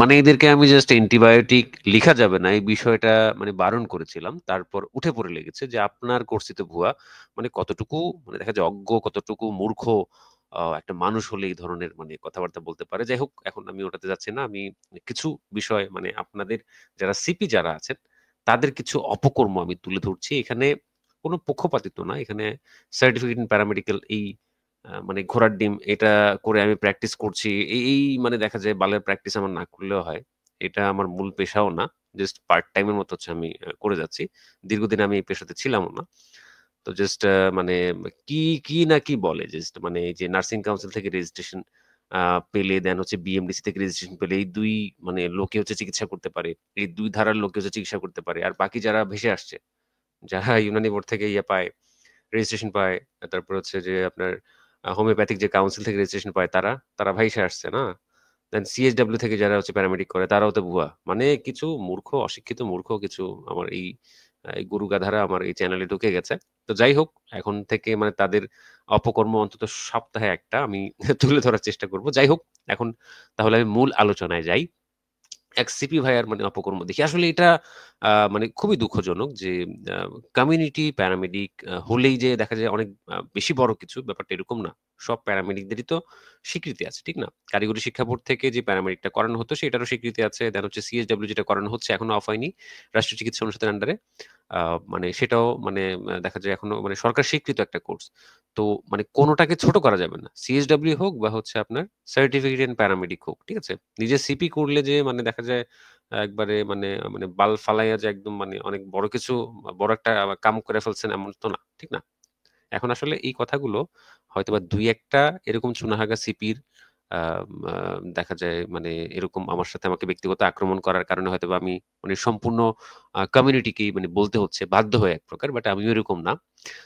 মানে এদেরকে আমি জাস্ট অ্যান্টিবায়োটিক লিখা যাবে না এই বিষয়টা মানে বারণ করেছিলাম। তারপর উঠে পড়ে লেগেছে যে আপনার কোর্সই তো ভুয়া। মানে কতটুকু মানে দেখা যায় অজ্ঞ, কতটুকু মূর্খ একটা মানুষ হলে এই ধরনের মানে কথাবার্তা বলতে পারে। যাই হোক, এখন আমি ওটাতে যাচ্ছি না। আমি কিছু বিষয় মানে আপনাদের যারা সিপি যারা আছেন, তাদের কিছু অপকর্ম আমি তুলে ধরছি। এখানে কোনো পক্ষপাতিত্ব না। এখানে সার্টিফিকেট ইন প্যারামেডিক্যাল এই মানে ঘোড়ার ডিম এটা করে আমি প্র্যাকটিস করছি। এই মানে দেখা যায় বালের প্র্যাকটিস আমার না করলেও হয়। এটা আমার মূল পেশাও না। জাস্ট পার্ট টাইম এর মতো হচ্ছে আমি করে যাচ্ছি। দীর্ঘদিন আমি এই পেশাতে ছিলামও না। তো জাস্ট মানে কি না কি বলে জাস্ট মানে এই যে নার্সিং কাউন্সিল থেকে রেজিস্ট্রেশন পেলে দেন হচ্ছে বিএমডিসি থেকে রেজিস্ট্রেশন পেলে এই ২ মানে লোকে হচ্ছে চিকিৎসা করতে পারে। এই ২ ধারার লোকে হচ্ছে চিকিৎসা করতে পারে। আর বাকি যারা ভেসে আসছে, যারা ইউনানি বোর্ড থেকে ইয়ে পায়, রেজিস্ট্রেশন পায়, তারপর হচ্ছে যে আপনার হোমিওপ্যাথিক যে কাউন্সিল থেকে রেজিস্ট্রেশন পায় তারা ভাইসে আসছে না? দেন সিএইচডব্লিউ থেকে যারা হচ্ছে প্যারামেডিক করে তারাও তো ভুয়া। মানে কিছু মূর্খ, অশিক্ষিত মূর্খ কিছু আমার এই গরু গাধারা আমার এই চ্যানেলে ঢুকে গেছে। তো যাই হোক, এখন থেকে মানে তাদের অপকর্ম অন্তত সপ্তাহে ১ টা আমি তুলে ধরার চেষ্টা করব। যাই হোক, এখন তাহলে আমি মূল আলোচনায় যাই। এক সিপি ভাইয়ার মানে অপকর্ম দেখি। আসলে এটা মানে খুবই দুঃখজনক যে আ কমিউনিটি প্যারামেডিক হলেই যে দেখা যায় অনেক বেশি বড় কিছু, ব্যাপারটা এরকম না। সব প্যারামেডিকদেরই তো স্বীকৃতি আছে, ঠিক না? কারিগরি শিক্ষা বোর্ড থেকে যে প্যারামেডিকটা করানো হতো সেটারও স্বীকৃতি আছে। দেন হচ্ছে সিএসডব্লিউ যেটা করানো হচ্ছে এখনো অফ হয়নি। রাষ্ট্রীয় চিকিৎসা অনুষদের আন্ডারে। আ মানে সেটাও মানে দেখা যায় এখনো মানে সরকার স্বীকৃত একটা কোর্স। তো মানে কোনটাকে ছোট করা যাবে না। সিএসডব্লিউ হোক বা হচ্ছে আপনার সার্টিফিকেট ইন প্যারামেডিক হোক। ঠিক আছে? নিজে সিপি করলে যে মানে দেখা যায় একবারে মানে মানে বাল ফালাইয়া যে একদম মানে অনেক বড় কিছু বড় একটা কাম করে ফেলছেন এমন তো না। ঠিক না? এখন আসলে এই কথাগুলো হয়তোবা ২-১ টা এরকম চুনাহাগা সিপির আ দেখা যায় মানে এরকম আমার সাথে আমাকে ব্যক্তিগত আক্রমণ করার কারণে হয়তোবা আমি মানে সম্পূর্ণ কমিউনিটিকেই মানে বলতে হচ্ছে বাধ্য হয়ে এক প্রকার। বাট আমিও এরকম না।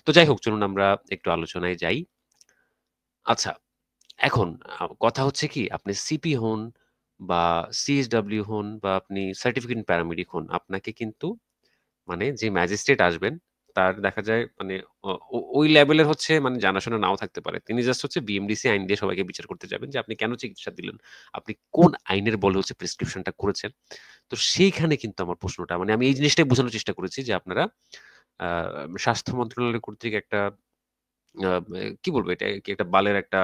তো যাই হোক, চলুন আমরা একটু আলোচনায় যাই। আচ্ছা, এখন কথা হচ্ছে কি আপনি সিপি হন বা সিএসডব্লিউ হন বা আপনি সার্টিফিকেট প্যারামেডিক হন, আপনাকে কিন্তু মানে যে ম্যাজিস্ট্রেট আসবেন তার দেখা যায় মানে ওই লেভেলের হচ্ছে মানে জানাশোনা নাও থাকতে পারে। তিনি জাস্ট হচ্ছে বিএমডিসি আইন দিয়ে সবাইকে বিচার করতে যাবেন যে আপনি কেন চিকিৎসা দিলেন? আপনি কোন আইনের বলে হচ্ছে প্রেসক্রিপশনটা করেছেন? তো সেইখানে কিন্তু আমার প্রশ্নটা মানে আমি এই জিনিসটাই বোঝানোর চেষ্টা করেছি যে আপনারা আ স্বাস্থ্য মন্ত্রণালয় কর্তৃক একটা কি বলবো এটা কি একটা বালের একটা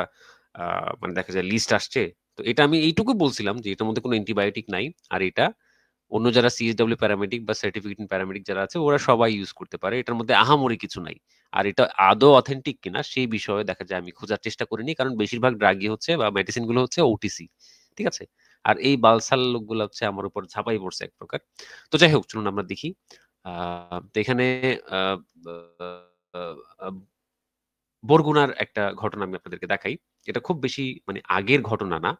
আ মানে দেখা যায় লিস্ট আসছে। তো এটা আমি এইটুকু বলছিলাম যে এটার মধ্যে কোনো অ্যান্টিবায়োটিক নাই। আর এটা অন্য যারা সিএসডব্লিউ প্যারামেডিক বা সার্টিফিকেট প্যারামেডিক যারা আছে ওরা সবাই ইউজ করতে পারে। এটার মধ্যে আহামরি কিছু নাই। আর এটা আদৌ অথেন্টিক কিনা সেই বিষয়ে দেখা যায় আমি খোঁজার চেষ্টা করিনি। কারণ বেশিরভাগ ড্রাগই হচ্ছে বা মেডিসিন গুলো হচ্ছে ওটিসি। ঠিক আছে? আর এই বালছাল লোকগুলা হচ্ছে আমার উপর ঝাঁপাই পড়ছে এক প্রকার। তো যাই হোক, চলুন আমরা দেখি। আ তো এখানে আ আ আ বরগুনার একটা ঘটনা আমি আপনাদেরকে দেখাই। এটা খুব বেশি মানে আগের ঘটনা না।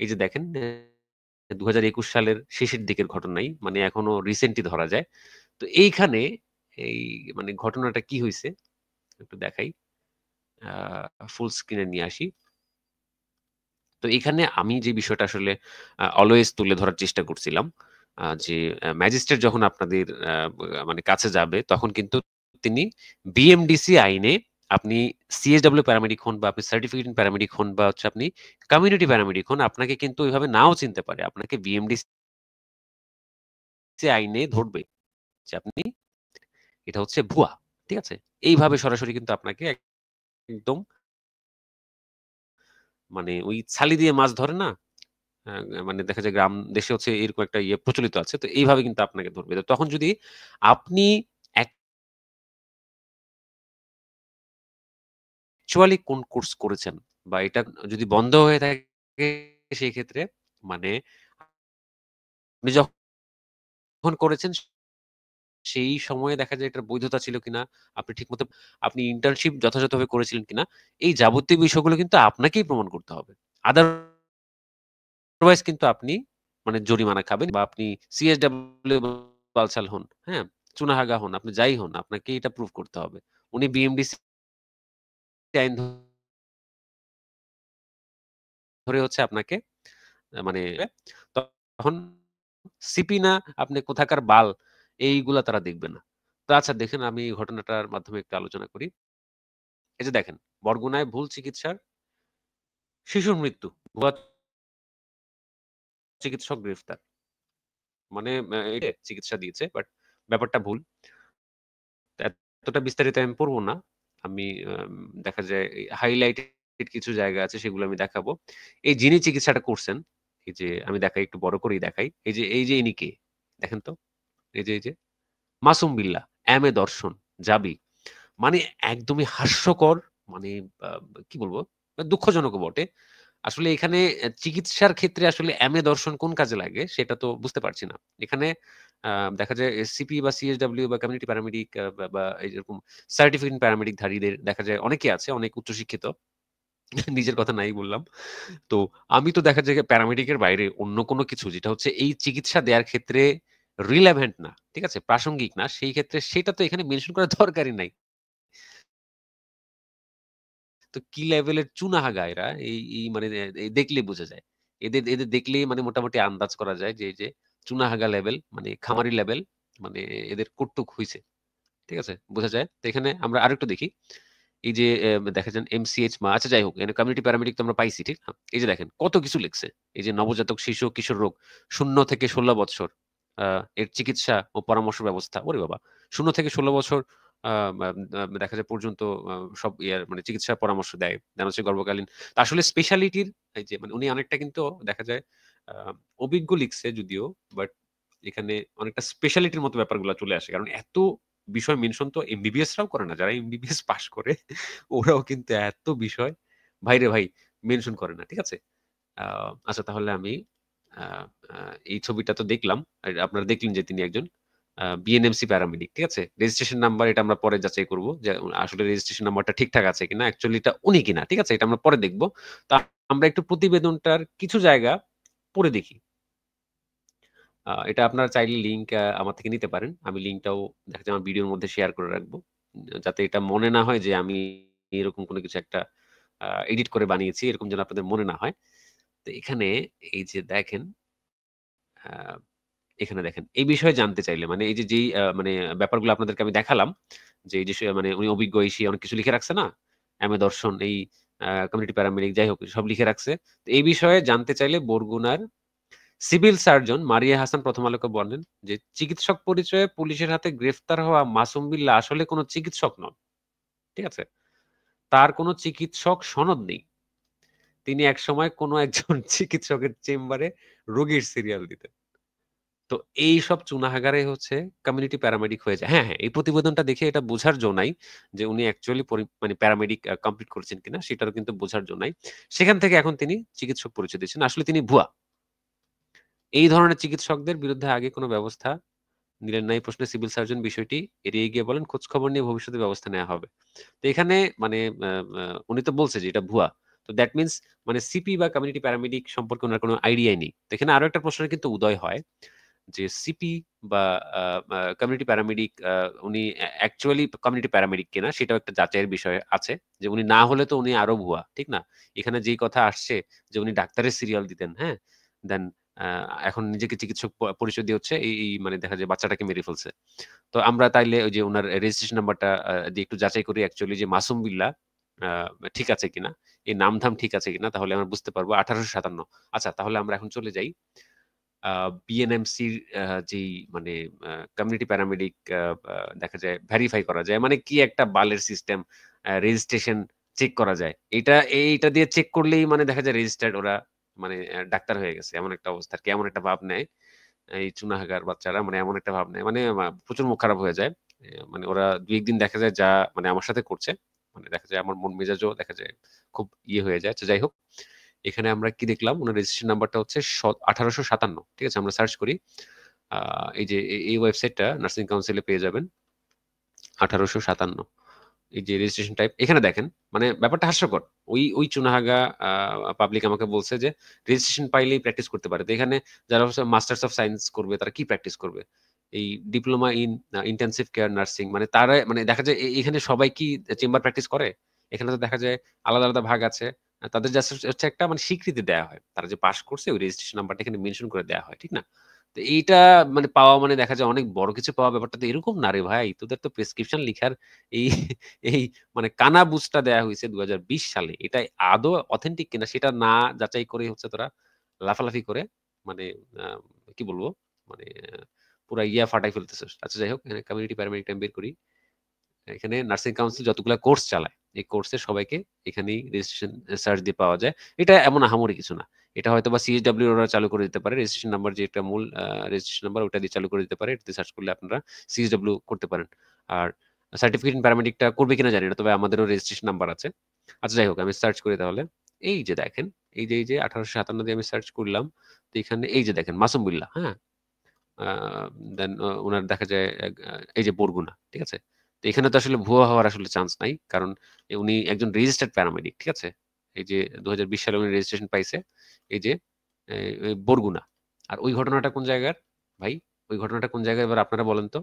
এই যে দেখেন ২০২১ সালের শেষের দিকের ঘটনাই। মানে এখনো রিসেন্টই ধরা যায়। তো এইখানে এই মানে ঘটনাটা কি হইছে একটু দেখাই। আ ফুল স্ক্রিন এ নিয়ে আসি। তো এখানে আমি যে বিষয়টা আসলে অলওয়েজ তুলে ধরার চেষ্টা করছিলাম যে ম্যাজিস্ট্রেট যখন আপনাদের মানে কাছে যাবে তখন কিন্তু তিনি বিএমডিসি আইনে আপনি সিএসডব্লিউ প্যারামেডিক হন বা আপনি সার্টিফিকেট প্যারামেডিক হন বা হচ্ছে আপনি কমিউনিটি প্যারামেডিক হন, আপনাকে কিন্তু ওইভাবে নাও চিনতে পারে। আপনাকে বিএমডিসি আইনে ধরবে যে আপনি এটা হচ্ছে ভুয়া। ঠিক আছে? এইভাবে সরাসরি কিন্তু আপনাকে একদম মানে ওই ছালি দিয়ে মাছ ধরে না? মানে দেখা যায় গ্রাম দেশে হচ্ছে এরকম একটা ইয়ে প্রচলিত আছে। তো এইভাবে কিন্তু আপনাকে ধরবে। তো তখন যদি আপনি অ্যাকচুয়ালি কোন কোর্স করেছেন বা এটা যদি বন্ধ হয়ে থাকে সেই ক্ষেত্রে মানে আপনি যখন করেছেন সেই সময়ে দেখা যায় এটার বৈধতা ছিল কিনা, আপনি ঠিকমতো আপনি ইন্টার্নশিপ যথাযথভাবে করেছিলেন কিনা, এই যাবতীয় বিষয়গুলো কিন্তু আপনাকেই প্রমাণ করতে হবে। আদারওয়াইজ কিন্তু আপনি মানে জরিমানা খাবেন বা আপনি সিএসডব্লিউ বালছাল হন, হ্যাঁ? চুনাহাগা হন, আপনি যাই হন, আপনাকে এটা প্রুভ করতে হবে। উনি বিএমডিসি আইন ধরে হচ্ছে আপনাকে মানে তখন সিপি না আপনি কোথাকার বাল এইগুলা তারা দেখবে না। তো আচ্ছা দেখেন আমি এই ঘটনাটার মাধ্যমে একটু আলোচনা করি। এই যে দেখেন, বরগুনায় ভুল চিকিৎসার শিশুর মৃত্যু। ভুয়া চিকিৎসক গ্রেফতার। মানে চিকিৎসা দিয়েছে। বাট ব্যাপারটা ভুল। এতটা বিস্তারিত আমি পড়ব না। আমি দেখা যায় হাইলাইটেড কিছু জায়গা আছে সেগুলো আমি দেখাবো। এই যিনি চিকিৎসাটা করছেন, এই যে আমি দেখাই একটু বড় করেই দেখাই। এই যে ইনি কে? দেখেন তো। এই যে মাসুম বিল্লাহ, এম এ দর্শন, জাবি। মানে একদমই হাস্যকর মানে আ কি বলবো? দুঃখজনকও বটে। আসলে এখানে চিকিৎসার ক্ষেত্রে আসলে এম এ দর্শন কোন কাজে লাগে সেটা তো বুঝতে পারছি না। এখানে আ দেখা যায় এসসিপি বা সিএসডব্লিউ বা কমিউনিটি প্যারামেডিক বা এইরকম সার্টিফিকেট প্যারামেডিক ধারীদের দেখা যায় অনেকেই আছে, অনেক উচ্চশিক্ষিত। নিজের কথা নাই বললাম। তো আমি তো দেখা যায় প্যারামেডিকের বাইরে অন্য কোনো কিছু যেটা হচ্ছে এই চিকিৎসা দেয়ার ক্ষেত্রে রিলেভেন্ট না। ঠিক আছে? প্রাসঙ্গিক না। সেই ক্ষেত্রে সেটা তো এখানে মেনশন করার দরকারই নাই। তো কি লেভেলের চুনাহাগা এরা এই মানে দেখলেই বোঝা যায়। এদের এদের দেখলেই মানে মোটামুটি আন্দাজ করা যায় যে এই যে চুনাহাগা লেভেল মানে খামারি লেভেল মানে এদের কটুক হইছে। ঠিক আছে? বোঝা যায়। তো এখানে আমরা আরেকটু দেখি। এই যে দেখা যান এমসিএইচ আচ্ছা যাই হোক এখানে কমিউনিটি প্যারামেডিক তো আমরা পাইছি, ঠিক না? এই যে দেখেন কত কিছু লিখছে। এই যে নবজাতক শিশু ও কিশোর রোগ ০ থেকে ১৬ বৎসর আ এর চিকিৎসা ও পরামর্শ ব্যবস্থা। ওরে বাবা! ০ থেকে ১৬ বছর আ মা দেখা যায় পর্যন্ত সব ইয়ার মানে চিকিৎসা পরামর্শ দেয়। দেন হচ্ছে গর্ভকালীন আসলে স্পেশালিটির এই যে মানে উনি অনেকটা কিন্তু দেখা যায় আ অভিজ্ঞ লিখছে যদিও বাট এখানে অনেকটা স্পেশালিটির মতো ব্যাপারগুলা চলে আসে। কারণ এত বিষয় মেনশন তো এমবিবিএস রাও করে না। যারা এমবিবিএস পাস করে ওরাও কিন্তু এত বিষয় ভাইরে ভাই মেনশন করে না। ঠিক আছে? আ আচ্ছা তাহলে আমি আ আ এই ছবিটা তো দেখলাম। আর আপনারা দেখলেন যে তিনি একজন বিএনএমসি প্যারামেডিক। ঠিক আছে? রেজিস্ট্রেশন নাম্বার এটা আমরা পরে যাচাই করব যে আসলে রেজিস্ট্রেশন নাম্বারটা ঠিকঠাক আছে কিনা। অ্যাকচুয়ালি এটা উনি কিনা। ঠিক আছে? এটা আমরা পরে দেখব। তো আমরা একটু প্রতিবেদনটার কিছু জায়গা পড়ে দেখি। এটা আপনারা চাইলে লিঙ্ক আমার থেকে নিতে পারেন। আমি লিঙ্কটাও দেখা যায় আমার ভিডিওর মধ্যে শেয়ার করে রাখবো। যাতে এটা মনে না হয় যে আমি এরকম কোনো কিছু একটা এডিট করে বানিয়েছি। এরকম যেন আপনাদের মনে না হয়। তো এখানে এই যে দেখেন, আ এখানে দেখেন। এই বিষয়ে জানতে চাইলে মানে এই যে যেই মানে ব্যাপারগুলো আপনাদেরকে আমি দেখালাম যে এই যে মানে উনি অভিজ্ঞ এই সেই অনেক কিছু লিখে রাখছে না? এম.এ দর্শন এই কমিউনিটি প্যারামেডিক যাই হোক সব লিখে রাখছে। তো এই বিষয়ে জানতে চাইলে বরগুনার সিভিল সার্জন মারিয়া হাসান প্রথম আলোকে বলেন যে চিকিৎসক পরিচয়ে পুলিশের হাতে গ্রেফতার হওয়া মাসুম বিল্লাহ আসলে কোনো চিকিৎসক নন। ঠিক আছে? তার কোনো চিকিৎসক সনদ নেই। তিনি একসময় কোনো একজন চিকিৎসকের চেম্বারে রোগীর সিরিয়াল দিতেন। তো এইসব চুনাহাগারে হচ্ছে কমিউনিটি প্যারামেডিক হয়ে যায়। হ্যাঁ, হ্যাঁ, এই প্রতিবেদনটা দেখে এটা বোঝার জো নাই যে উনি অ্যাকচুয়ালি মানে প্যারামেডিক কমপ্লিট করেছেন কিনা সেটারও কিন্তু বোঝার জো নাই। সেখান থেকে এখন তিনি চিকিৎসক পরিচয় দিচ্ছেন। আসলে তিনি ভুয়া। এই ধরনের চিকিৎসকদের বিরুদ্ধে আগে কোনো ব্যবস্থা নিলেন না এই প্রশ্নে সিভিল সার্জন বিষয়টি এড়িয়ে গিয়ে বলেন, "খোঁজখবর নিয়ে ভবিষ্যতে ব্যবস্থা নেয়া হবে।" তো এখানে মানে আ আ উনি তো বলছে যে এটা ভুয়া। তো দ্যাট মিনস মানে সিপি বা কমিউনিটি প্যারামেডিক সম্পর্কে উনার কোনো আইডিয়াই নেই। তো এখানে আরো একটা প্রশ্নের কিন্তু উদয় হয় যে সিপি বা আ আ কমিউনিটি প্যারামেডিক উনি অ্যাকচুয়ালি কমিউনিটি প্যারামেডিক কিনা সেটাও একটা যাচাইয়ের বিষয় আছে। যে উনি না হলে তো উনি আরো ভুয়া। ঠিক না? এখানে যেই কথা আসছে যে উনি ডাক্তারের সিরিয়াল দিতেন, হ্যাঁ? দেন আ এখন নিজেকে চিকিৎসক পরিচয় দিয়ে হচ্ছে এই মানে দেখা যায় বাচ্চাটাকে মেরে ফেলছে। তো আমরা তাইলে ওই যে উনার রেজিস্ট্রেশন নাম্বারটা দিয়ে একটু যাচাই করি অ্যাকচুয়ালি যে মাসুম বিল্লাহ আ ঠিক আছে কিনা। এই নাম-ধাম ঠিক আছে কিনা তাহলে আমরা বুঝতে পারবো ১৮৫৭। আচ্ছা তাহলে আমরা এখন চলে যাই আ বিএনএমসির যেই মানে কমিউনিটি প্যারামেডিক আ আ দেখা যায় ভেরিফাই করা যায়। মানে কি একটা বালের সিস্টেম রেজিস্ট্রেশন চেক করা যায়। এইটা দিয়ে চেক করলেই মানে দেখা যায় রেজিস্টার্ড ওরা মানে ডাক্তার হয়ে গেছে। এমন একটা অবস্থা আরকি। এমন একটা ভাব নেয়। এই চুনাহাগার বাচ্চারা মানে এমন একটা ভাব নেয়। মানে প্রচুর মুখ খারাপ হয়ে যায়। মানে ওরা ২-১ দিন দেখা যায় যা মানে আমার সাথে করছে। মানে দেখা যায় আমার মন মেজাজও দেখা যায় খুব হয়ে যায়। তো যাই হোক, এখানে আমরা কি দেখলাম উনার রেজিস্ট্রেশন নাম্বারটা হচ্ছে ১৮৫৭। ঠিক আছে? আমরা সার্চ করি। আ এই যে এই ওয়েবসাইটটা নার্সিং কাউন্সিল এ পেয়ে যাবেন। ১৮৫৭ এই যে রেজিস্ট্রেশন টাইপ এখানে দেখেন মানে ব্যাপারটা হাস্যকর। ওই চুনাহাগা আ পাবলিক আমাকে বলছে যে রেজিস্ট্রেশন পাইলেই প্র্যাকটিস করতে পারে। তো এখানে যারা হচ্ছে মাস্টার্স অফ সায়েন্স করবে তারা কি প্র্যাকটিস করবে? এই diploma in intensive care nursing মানে তারা মানে দেখা যায় এখানে সবাই কি চেম্বার প্র্যাকটিস করে? এখানে তো দেখা যায় আলাদা, আলাদা ভাগ আছে। তাদের জাস্ট হচ্ছে একটা মানে স্বীকৃতি দেয়া হয়। তারা যে পাস করছে ওই রেজিস্ট্রেশন নাম্বারটা এখানে মেনশন করে দেয়া হয়। ঠিক না? তো এইটা মানে পাওয়া মানে দেখা যায় অনেক বড় কিছু পাওয়া ব্যাপারটা তো এরকম না রে ভাই। তোদের তো প্রেসক্রিপশন লিখার এই এই মানে কানা বুঝটা দেয়া হইছে ২০২০ সালে। এটা আদৌ অথেন্টিক কিনা সেটা না যাচাই করেই হচ্ছে তোরা লাফালাফি করে মানে আ কি বলবো? মানে পুরা ইয়া ফাটাই ফেলতেছস। আচ্ছা যাই হোক, এখানে কমিউনিটি প্যারামেডিকটা আমি বের করি। এখানে নার্সিং কাউন্সিল যতগুলা কোর্স চালায়, এই কোর্সের সবাইকে এখানেই রেজিস্ট্রেশন সার্চ দিয়ে পাওয়া যায়। এটা এমন আহামরি কিছু না। এটা হয়তোবা সিএসডব্লিউ ওরা চালু করে দিতে পারে। রেজিস্ট্রেশন নাম্বার যে একটা মূল রেজিস্ট্রেশন নাম্বার ওটা দিয়ে চালু করে দিতে পারে। এটাতে সার্চ করলে আপনারা সিএসডব্লিউ করতে পারেন। আর সার্টিফিকেট ইন প্যারামেডিকটা করবে কিনা জানি না। তবে আমাদেরও রেজিস্ট্রেশন নাম্বার আছে। আচ্ছা যাই হোক, আমি সার্চ করি তাহলে। এই যে দেখেন, এই যে 1857 দিয়ে আমি সার্চ করলাম। তো এখানে এই যে দেখেন মাসুম বিল্লাহ, হ্যাঁ? আ দেন উনার দেখা যায় এই যে বরগুনা, ঠিক আছে? তো এখানে তো আসলে ভুয়া হওয়ার আসলে চান্স নাই। কারণ উনি একজন রেজিস্টার্ড প্যারামেডিক, ঠিক আছে? এই যে ২০২০ সালে উনি রেজিস্ট্রেশন পাইছে। এই যে এই বরগুনা। আর ওই ঘটনাটা কোন জায়গার? ভাই, ওই ঘটনাটা কোন জায়গায় এবার আপনারা বলেন তো?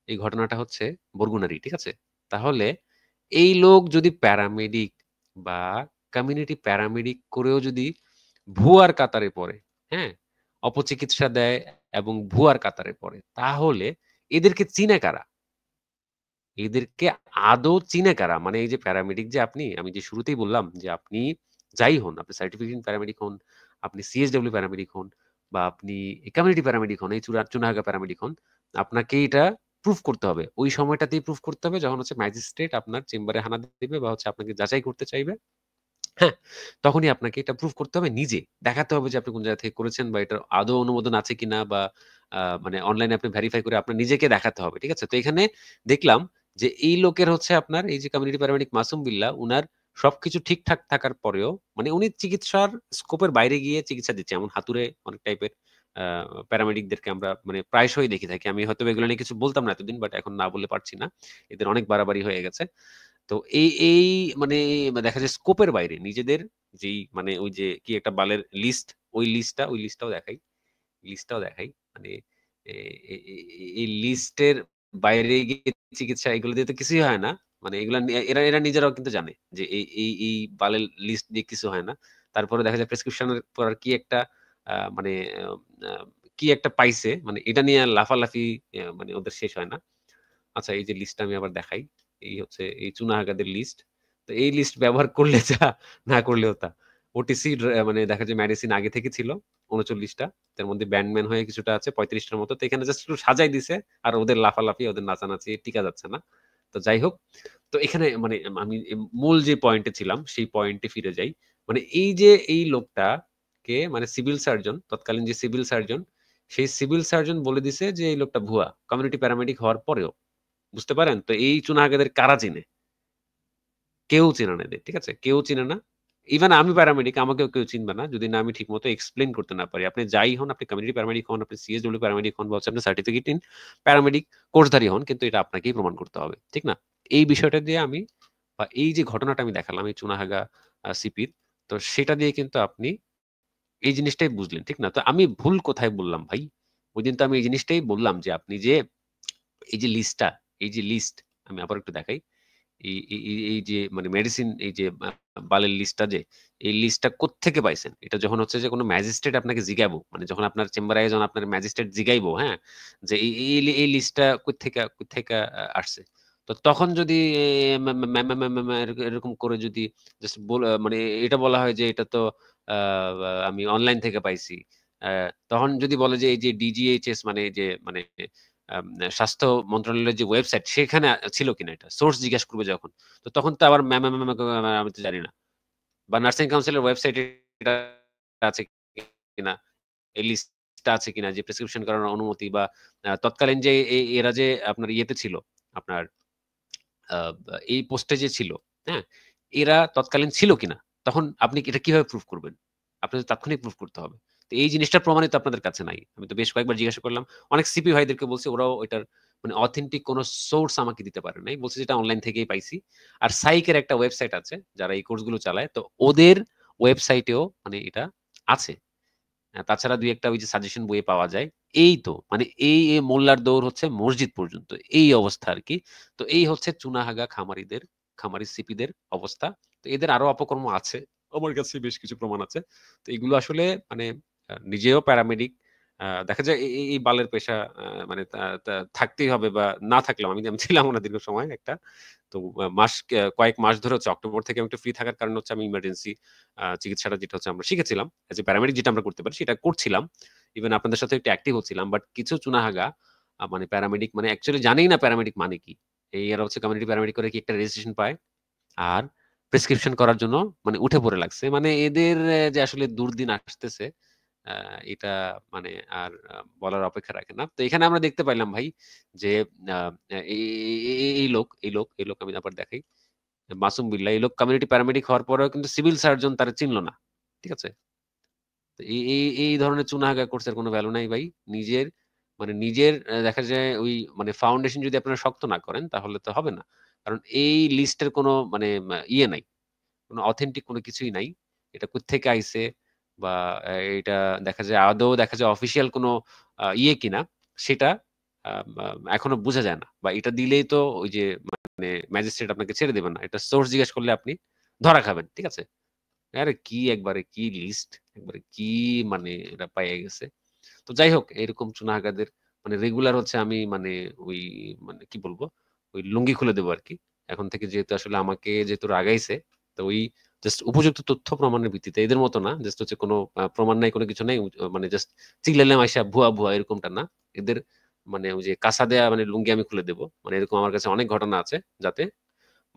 এই ঘটনাটা হচ্ছে বরগুনারই, ঠিক আছে? তাহলে এই লোক যদি প্যারামেডিক বা কমিউনিটি প্যারামেডিক করেও যদি ভুয়ার কাতারে পড়ে, হ্যাঁ? অপচিকিৎসা দেয় এবং ভুয়ার কাতারে পড়ে, তাহলে এদেরকে চিনে কারা? এদেরকে আদৌ চিনে কারা? মানে এই যে প্যারামেডিক যে আপনি, আমি যে শুরুতেই বললাম যে আপনি যাই হন, আপনি সার্টিফিকেট প্যারামেডিক হন, আপনি সিএসডব্লিউ প্যারামেডিক হন বা আপনি কমিউনিটি প্যারামেডিক হন, এই চুনাহাগা প্যারামেডিক হন, আপনাকে এটা প্রুফ করতে হবে। ওই সময়টাতেই প্রুফ করতে হবে যখন হচ্ছে ম্যাজিস্ট্রেট আপনার চেম্বারে হানা দিবে বা হচ্ছে আপনাকে যাচাই করতে চাইবে। হ্যাঁ, তখনই আপনাকে এটা প্রুফ করতে হবে নিজে। দেখাতে হবে যে আপনি কোন জায়গা থেকে করেছেন বা এটার আদৌ অনুমোদন আছে কিনা বা মানে অনলাইনে আপনি ভেরিফাই করে আপনার নিজেকে দেখাতে হবে। ঠিক আছে? তো এখানে দেখলাম যে এই লোকের হচ্ছে আপনার এই যে কমিউনিটি প্যারামেডিক মাসুম বিল্লাহ উনার সবকিছু ঠিকঠাক থাকার পরেও মানে উনি চিকিৎসার স্কোপের বাইরে গিয়ে চিকিৎসা দিচ্ছে। এমন হাতুড়ে অনেক টাইপের আ প্যারামেডিকদেরকে আমরা মানে প্রায়শই দেখে থাকি। আমি হয়তোবা এগুলো নিয়ে কিছু বলতাম না এতদিন, বাট এখন না বললে পারছি না। এদের অনেক বাড়াবাড়ি হয়ে গেছে। তো এই মানে দেখা যায় স্কোপের বাইরে নিজেদের যেই মানে ওই যে কি একটা বালের লিস্ট, ওই লিস্টটাও দেখাই। লিস্টটাও দেখাই। মানে এ এ এ এই লিস্টের বাইরে গিয়ে চিকিৎসা এগুলো দিয়ে তো কিছুই হয় না। মানে এগুলা নিয়ে এরা নিজেরাও কিন্তু জানে যে এই বালের লিস্ট দিয়ে কিছু হয় না। তারপরে দেখা যায় প্রেসক্রিপশন এর পর কি একটা মানে আ কি একটা পাইছে। মানে এটা নিয়ে লাফালাফি মানে ওদের শেষ হয় না। আচ্ছা, এই যে লিস্টটা আমি আবার দেখাই। এই হচ্ছে এই চুনাহাগাদের লিস্ট। তো এই লিস্ট ব্যবহার করলে যা, না করলেও তা। ওটিসি মানে দেখা যায় মেডিসিন আগে থেকে ছিল ৩৯ টা। তার মধ্যে ব্যান্ডম্যান হয়ে কিছুটা আছে ৩৫ টার মতো। তো এখানে জাস্ট একটু সাজাই দিছে। আর ওদের লাফালাফি, ওদের নাচানাচি টিকা যাচ্ছে না। তো যাই হোক। তো এখানে মানে আমি মূল যে পয়েন্টে ছিলাম সেই পয়েন্টে ফিরে যাই। মানে এই যে এই লোকটাকে মানে সিভিল সার্জন, তৎকালীন যে সিভিল সার্জন, সেই সিভিল সার্জন বলে দিছে যে এই লোকটা ভুয়া। কমিউনিটি প্যারামেডিক হওয়ার পরেও। বুঝতে পারেন? তো এই চুনাহাগাদের কারা চিনে? কেউ চিনে না এদের। ঠিক আছে? কেউ চিনে না। ইভেন আমি প্যারামেডিক, আমাকেও কেউ চিনবে না যদি না আমি ঠিকমতো এক্সপ্লেইন করতে না পারি। আপনি যাই হন, আপনি কমিউনিটি প্যারামেডিক হন, আপনি সিএসডব্লিউ প্যারামেডিক হন বা হচ্ছে আপনি সার্টিফিকেট ইন প্যারামেডিক কোর্সধারী হন, কিন্তু এটা আপনাকেই প্রমাণ করতে হবে। ঠিক না? এই বিষয়টা দিয়ে আমি বা এই যে ঘটনাটা আমি দেখালাম এই চুনাহাগা সিপির, তো সেটা দিয়ে কিন্তু আপনি এই জিনিসটাই বুঝলেন। ঠিক না? তো আমি ভুল কোথায় বললাম ভাই? ঐদিন তো আমি এই জিনিসটাই বললাম যে আপনি যে এই যে লিস্টটা, এই যে লিস্ট আমি আবার একটু দেখাই। এই যে মানে মেডিসিন এই যে বালের লিস্টটা যে, এই লিস্টটা কোত্থেকে পাইছেন? এটা যখন হচ্ছে যে কোনো ম্যাজিস্ট্রেট আপনাকে জিগাবো, মানে যখন আপনার চেম্বারে যখন আপনার ম্যাজিস্ট্রেট জিগাইবো, হ্যাঁ? যে এই লিস্টটা কোত্থেকে আসছে? তো তখন যদি এ ম্যা ম্যা ম্যা ম্যা ম্যা ম্যা এরকম করে যদি জাস্ট মানে এটা বলা হয় যে এটা তো আ আমি অনলাইন থেকে পাইছি। তখন যদি বলে যে এই যে ডিজিএইচএস মানে এই যে মানে স্বাস্থ্য মন্ত্রণালয়ের যে ওয়েবসাইট সেখানে ছিল কিনা এটা। সোর্স জিজ্ঞাসা করবে যখন। তো তখন তো আবার ম্যাম করবে, আমি তো জানি না। বা নার্সিং কাউন্সিলের ওয়েবসাইটে এটা আছে কিনা, এই লিস্টটা আছে কিনা যে প্রেসক্রিপশন করানোর অনুমতি বা তৎকালীন যে এরা যে আপনার ইয়েতে ছিল, আপনার আ এই পোস্টে যে ছিল, হ্যাঁ? এরা তৎকালীন ছিল কিনা? তখন আপনি এটা কিভাবে প্রুফ করবেন? আপনার তো তাৎক্ষণিক প্রুফ করতে হবে। তো এই জিনিসটার প্রমাণই তো আপনাদের কাছে নাই। আমি তো বেশ কয়েকবার জিজ্ঞাসা করলাম। অনেক সিপি ভাইদেরকে বলছি, ওরাও ওইটার মানে অথেন্টিক কোন সোর্স আমাকে দিতে পারে নাই। বলছে যে এটা অনলাইন থেকেই পাইছি। আর সাইকের একটা ওয়েবসাইট আছে যারা এই কোর্স গুলো চালায়। তো ওদের ওয়েবসাইটেও মানে এটা আছে। তাছাড়া ২-১ টা ওই যে সাজেশন বইয়ে পাওয়া যায়। এই তো মানে এই মোল্লার দৌড় হচ্ছে মসজিদ পর্যন্ত। এই অবস্থা আরকি। তো এই হচ্ছে চুনাহাগা খামারিদের, খামারি সিপিদের অবস্থা। তো এদের আরো অপকর্ম আছে। আমার কাছে বেশ কিছু প্রমাণ আছে। তো এগুলো আসলে মানে নিজেও প্যারামেডিক। দেখা যায় এই বালের পেশা মানে তা তা থাকতেই হবে বা না থাকলেও আমি ছিলামও না দীর্ঘ সময় একটা। তো কয়েক মাস ধরে হচ্ছে অক্টোবর থেকে আমি একটু ফ্রি থাকার কারণে হচ্ছে আমি ইমার্জেন্সি চিকিৎসাটা যেটা হচ্ছে আমরা শিখেছিলাম। এজ এ প্যারামেডিক যেটা আমরা করতে পারি সেটা করছিলাম। ইভেন আপনাদের সাথে একটু অ্যাক্টিভ হচ্ছিলাম, বাট কিছু চুনাহাগা মানে প্যারামেডিক মানে অ্যাকচুয়ালি জানেই না প্যারামেডিক মানে কি। এই এরা হচ্ছে কমিউনিটি প্যারামেডিক করে কি একটা রেজিস্ট্রেশন পায় আর প্রেসক্রিপশন করার জন্য মানে উঠে পড়ে লাগছে। মানে এদের যে আসলে দুর্দিন আসতেছে আ এটা মানে আর বলার অপেক্ষা রাখে না। তো এখানে আমরা দেখতে পাইলাম ভাই যে আ এই লোক আমি আবার দেখাই। মাসুম বিল্লাহ এই লোক কমিউনিটি প্যারামেডিক হওয়ার পরেও কিন্তু সিভিল সার্জন তারে চিনল না। ঠিক আছে? তো এই ধরনের চুনাহাগা কোর্সের কোনো ভ্যালু নাই ভাই। নিজের মানে নিজের দেখা যায় ওই মানে ফাউন্ডেশন যদি আপনারা শক্ত না করেন তাহলে তো হবে না। কারণ এই লিস্টের কোনো মানে ইয়ে নাই। কোনো অথেন্টিক কোনো কিছুই নাই। এটা কোত্থেকে আইছে বা এটা দেখা যায় আদৌ দেখা যায় অফিসিয়াল কোনো ইয়ে কিনা সেটা আ মা এখনো বুঝা যায় না। বা এটা দিলেই তো ওই যে মানে ম্যাজিস্ট্রেট আপনাকে ছেড়ে দিবে না। এটা সোর্স জিজ্ঞেস করলে আপনি ধরা খাবেন। ঠিক আছে? আরে কি একবারে কি লিস্ট, একবারে কি মানে এরা পাইয়া গেছে। তো যাই হোক এরকম চুনাহাগাদের মানে রেগুলার হচ্ছে আমি মানে ওই মানে কি বলবো? ওই লুঙ্গি খুলে দেবো আরকি। এখন থেকে যেহেতু আসলে আমাকে যেহেতু রাগাইছে, তো ওই জাস্ট উপযুক্ত তথ্য প্রমাণের ভিত্তিতে এদের মতো না। জাস্ট হচ্ছে কোনো প্রমাণ নাই, কোনো কিছু নাই। মানে জাস্ট চিল্লাইলাম আইসা ভুয়া, ভুয়া এরকমটা না। এদের মানে ওই যে কাঁচা দেয়া মানে লুঙ্গি আমি খুলে দেব। মানে এরকম আমার কাছে অনেক ঘটনা আছে যাতে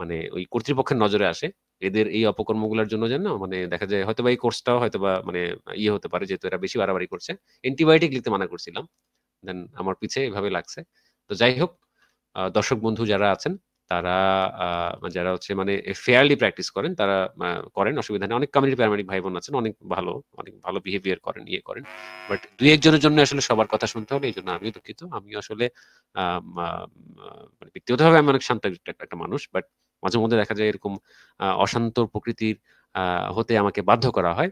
মানে ওই কর্তৃপক্ষের নজরে আসে। এদের এই অপকর্মগুলার জন্য যেন মানে দেখা যায় হয়তোবা এই কোর্সটাও হয়তোবা মানে ইয়ে হতে পারে যেহেতু এরা বেশি বাড়াবাড়ি করছে। অ্যান্টিবায়োটিক লিখতে মানা করছিলাম। দেন আমার পিছে এভাবে লাগছে। তো যাই হোক দর্শক বন্ধু যারা আছেন তারা আ যারা হচ্ছে মানে ফেয়ারলি প্র্যাকটিস করেন তারা করেন অসুবিধা নেই। অনেক কমিউনিটি প্যারামেডিক ভাই বোন আছেন। অনেক ভালো বিহেভিয়ার করেন, ইয়ে করেন। বাট ২-১ জনের জন্য আসলে সবার কথা শুনতে হলে এজন্য আমিও দুঃখিত। আমিও আসলে আম আ আ মানে ব্যক্তিগতভাবে আমি অনেক শান্ত একটা মানুষ। বাট মাঝে মধ্যে দেখা যায় এরকম অশান্ত প্রকৃতির আ হতে আমাকে বাধ্য করা হয়।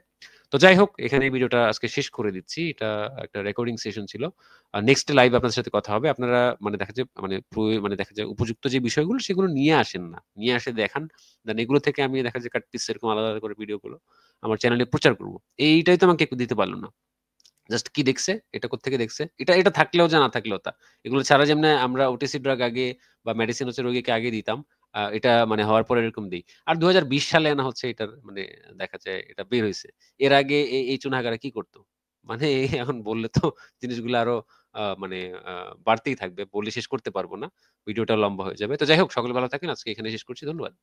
তো যাই হোক এখানে এই ভিডিওটা আজকে শেষ করে দিচ্ছি। এটা একটা রেকর্ডিং সেশন ছিল। নেক্সট লাইভ আপনাদের সাথে কথা হবে। আপনারা মানে দেখা যায় মানে মানে দেখা যায় উপযুক্ত যে বিষয়গুলো সেগুলো নিয়ে আসেন না। নিয়ে আসে দেখান। দেন এগুলো থেকে আমি দেখা যায় কাট পিস এরকম আলাদা করে ভিডিওগুলো আমার চ্যানেলে প্রচার করব। এইটাই তো আমাকে দিতে পারল না। জাস্ট কি দেখছে? এটা কোত্থেকে দেখছে? এটা থাকলেও যা না থাকলেও তা। এগুলো ছাড়া যেমনে আমরা ওটিসি ড্রাগ আগে বা মেডিসিন হচ্ছে রোগীকে আগে দিতাম। এটা মানে হওয়ার পরে এরকম দেই। আর ২০২০ সালে না হচ্ছে এটার মানে দেখা যায় এটা বের হইছে। এর আগে এই চুনাহাগারা কি করত? মানে এখন বললে তো জিনিসগুলো আরো মানে আ বাড়তেই থাকবে। বলে শেষ করতে পারব না। ভিডিওটা লম্বা হয়ে যাবে। তো যাই হোক সকলে ভালো থাকেন। আজকে এখানে শেষ করছি। ধন্যবাদ।